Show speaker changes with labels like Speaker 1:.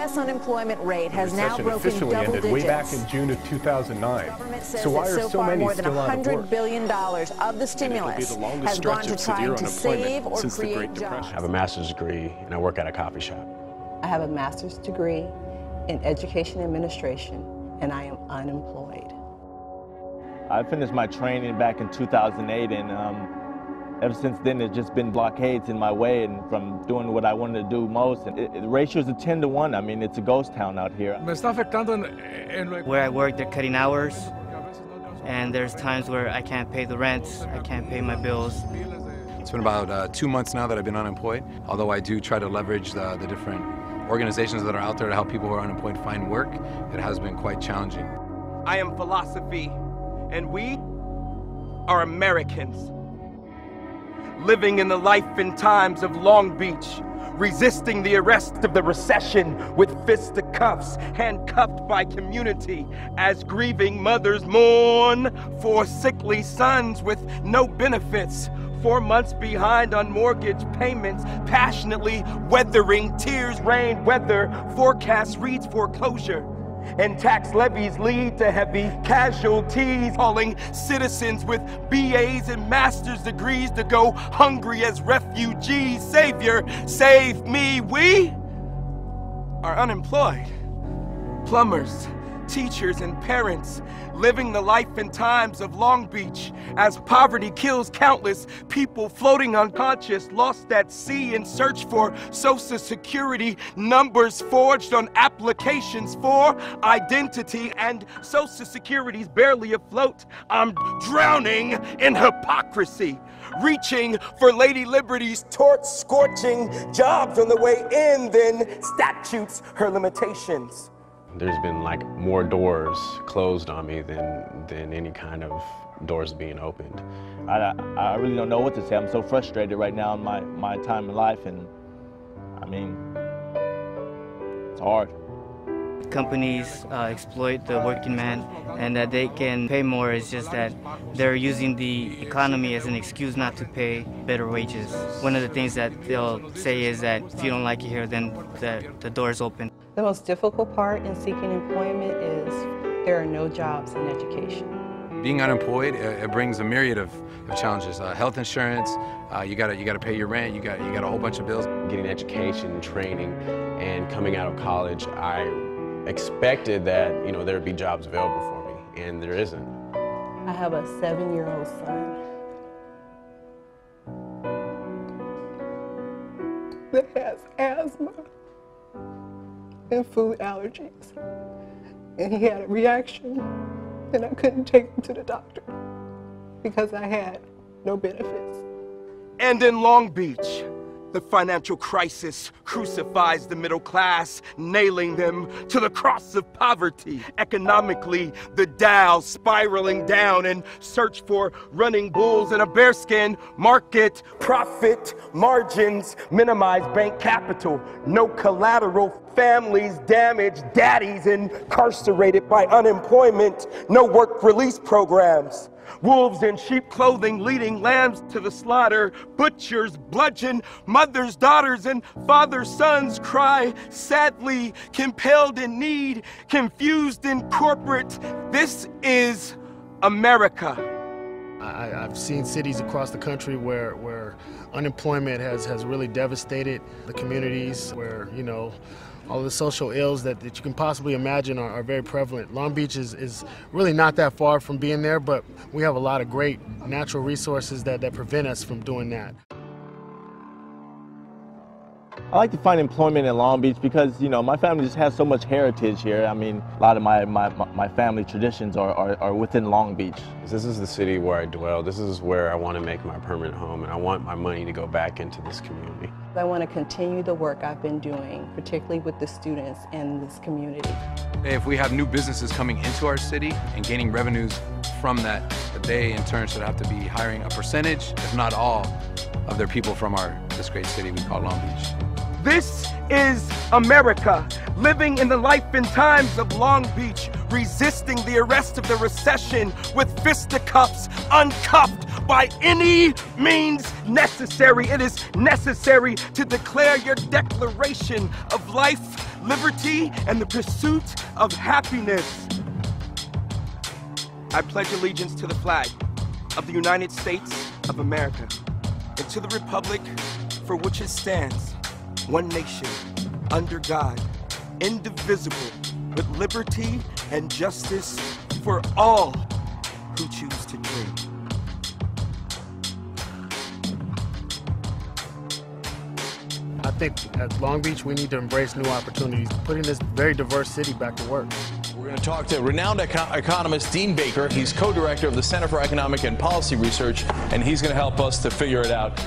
Speaker 1: U.S. unemployment rate has now broken
Speaker 2: officially
Speaker 1: double
Speaker 2: ended
Speaker 1: digits.
Speaker 2: way back in June of 2009.
Speaker 1: So why are so many still out of work? More than $100 billion of the stimulus has gone to trying to save or create jobs.
Speaker 3: I have a master's degree and I work at a coffee shop.
Speaker 4: I have a master's degree in education administration and I am unemployed.
Speaker 5: I finished my training back in 2008 and ever since then there's just been blockades in my way and from doing what I wanted to do most. And the ratio is a 10 to 1. I mean, it's a ghost town out here.
Speaker 6: Where I work, they're cutting hours, and there's times where I can't pay the rent, I can't pay my bills.
Speaker 7: It's been about 2 months now that I've been unemployed, although I do try to leverage the different organizations that are out there to help people who are unemployed find work. It has been quite challenging.
Speaker 8: I am philosophy, and we are Americans. Living in the life and times of Long Beach, resisting the arrest of the recession with fisticuffs, handcuffed by community as grieving mothers mourn for sickly sons with no benefits, 4 months behind on mortgage payments, passionately weathering tears, rain, weather, forecast reads foreclosure. And tax levies lead to heavy casualties, hauling citizens with BAs and master's degrees to go hungry as refugees. Savior, save me. We are unemployed. Plumbers, teachers, and parents living the life and times of Long Beach as poverty kills countless people floating unconscious, lost at sea in search for Social Security numbers forged on applications for identity, and Social Security's barely afloat. I'm drowning in hypocrisy, reaching for Lady Liberty's torch scorching jobs on the way in, then statutes her limitations.
Speaker 3: There's been like more doors closed on me than any kind of doors being opened.
Speaker 5: I really don't know what to say. I'm so frustrated right now in my time in life, and I mean, it's hard.
Speaker 6: Companies exploit the working man, and that they can pay more is just that they're using the economy as an excuse not to pay better wages. One of the things that they'll say is that if you don't like it here, then the door's open.
Speaker 4: The most difficult part in seeking employment is there are no jobs in education.
Speaker 7: Being unemployed, it brings a myriad of challenges. Health insurance, you gotta pay your rent, you got a whole bunch of bills.
Speaker 3: Getting education, training, and coming out of college, I expected that there would be jobs available for me, and there isn't.
Speaker 4: I have a 7-year-old son that has asthma and food allergies, and he had a reaction, and I couldn't take him to the doctor because I had no benefits.
Speaker 8: And in Long Beach, the financial crisis crucifies the middle class, nailing them to the cross of poverty. Economically, the Dow spiraling down in search for running bulls in a bearskin market. Profit margins minimize bank capital. No collateral. Families damaged, daddies incarcerated by unemployment. No work release programs. Wolves in sheep clothing leading lambs to the slaughter. Butchers bludgeon mothers, daughters, and fathers' sons cry sadly, compelled in need, confused in corporate. This is America.
Speaker 9: I've seen cities across the country where unemployment has really devastated the communities, where all of the social ills that you can possibly imagine are very prevalent. Long Beach is really not that far from being there, but we have a lot of great natural resources that prevent us from doing that.
Speaker 5: I like to find employment in Long Beach because, my family just has so much heritage here. I mean, a lot of my family traditions are within Long Beach.
Speaker 3: This is the city where I dwell. This is where I want to make my permanent home, and I want my money to go back into this community.
Speaker 4: I want to continue the work I've been doing, particularly with the students in this community.
Speaker 7: If we have new businesses coming into our city and gaining revenues from that, they in turn should have to be hiring a percentage, if not all, of their people from this great city we call Long Beach.
Speaker 8: This is America, living in the life and times of Long Beach, resisting the arrest of the recession with fisticuffs, uncuffed by any means necessary. It is necessary to declare your declaration of life, liberty, and the pursuit of happiness. I pledge allegiance to the flag of the United States of America and to the republic for which it stands, one nation, under God, indivisible, with liberty and justice for all who choose to dream.
Speaker 9: I think at Long Beach, we need to embrace new opportunities, putting this very diverse city back to work.
Speaker 10: We're going to talk to renowned economist Dean Baker. He's co-director of the Center for Economic and Policy Research, and he's going to help us to figure it out.